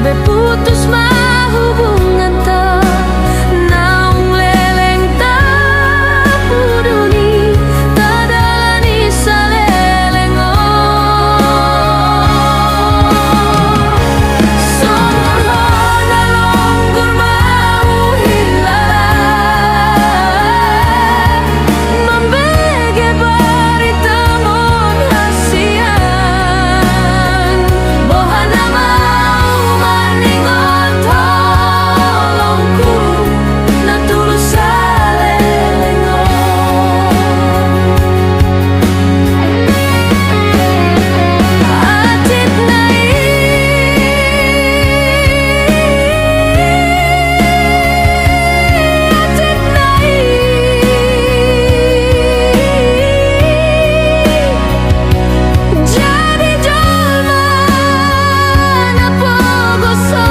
gabe putus mah hubungan ta naung leleng ta puduni tadalani salelengo somor hona longgur mau hilang membege barita mon hasian bohana mau maningon tolongku na tulus salelengo atit nai atit nai jadi jalma na pogoson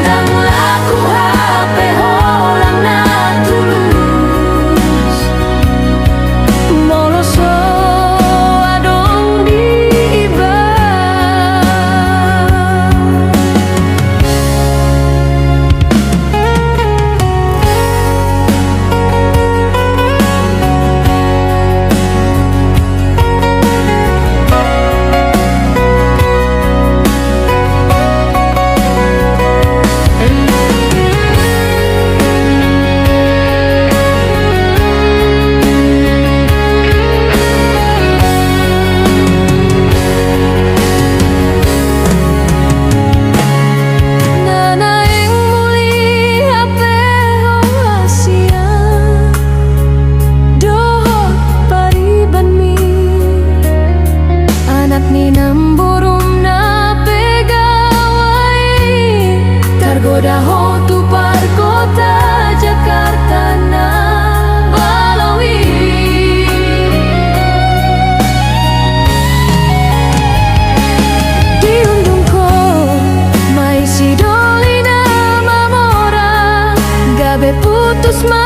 dan laku HP orang na tulus moloso adong di iba Nanaing muli HP Asia doh pariban mi anak ni namburum na pegawai tergoda ho tu par kota Jakarta na balawi diundung ko mai si dolina mamora gabe putus ma